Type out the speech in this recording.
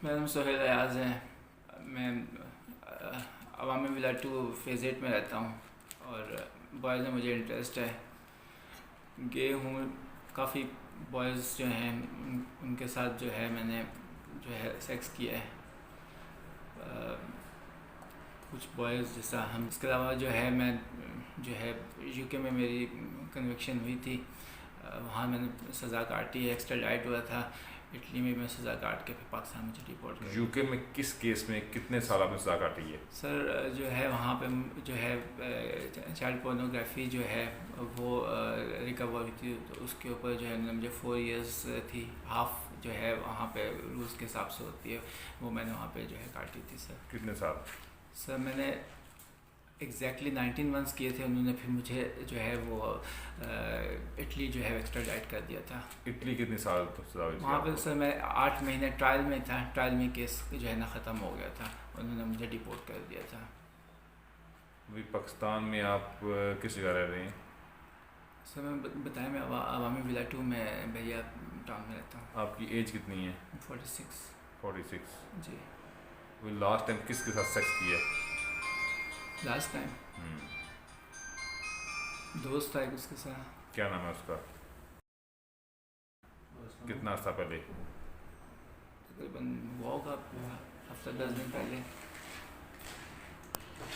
मेरा नाम सोहेल अयाज है। मैं अवामी विला 2 फ़ेज़ 8 में रहता हूँ और बॉयज़ में मुझे इंटरेस्ट है। गे हूँ, काफ़ी बॉयज़ जो हैं उनके साथ जो है मैंने जो है सेक्स किया है। कुछ बॉयज़ जैसा हम, इसके अलावा जो है मैं जो है यूके में मेरी कन्विक्शन हुई थी। वहाँ मैंने सज़ा काटी है, एक्स्ट्राडाइट हुआ था। इटली में मैं सज़ा काट के फिर पाकिस्तान मुझे डिपोर्ट कर दिया। यूके में किस केस में कितने साल आपने सजा काटी है? सर जो है वहाँ पे जो है चाइल्ड पोर्नोग्राफी जो है वो रिकवर हुई थी, तो उसके ऊपर जो है मुझे 4 इयर्स थी। हाफ जो है वहाँ पे रूल्स के हिसाब से होती है, वो मैंने वहाँ पे जो है काटी थी। सर कितने साल? सर मैंने एग्जैक्टली 19 मंथ्स किए थे। उन्होंने फिर मुझे जो है वो इटली जो है एक्स्ट्राडाइट कर दिया था। इटली कितने साल तो सजा हुई थी वहाँ पे आपको? सर मैं 8 महीने ट्रायल में था। ट्रायल में केस जो है ना ख़त्म हो गया था, उन्होंने मुझे डिपोर्ट कर दिया था। अभी पाकिस्तान में आप किस जगह रह रहे हैं? सर मैं बताया, मैं अवामी विला 2 में भैया टाउन में रहता हूँ। आपकी एज कितनी है? 46। 46। जी। अभी लास्ट टाइम किसके साथ सेक्स किया? लास्ट टाइम हम्म, दोस्त था एक, उसके साथ। क्या नाम है उसका? कितना अर्सा पहले? तकरीबन हुआ होगा हफ्ता 10 दिन पहले।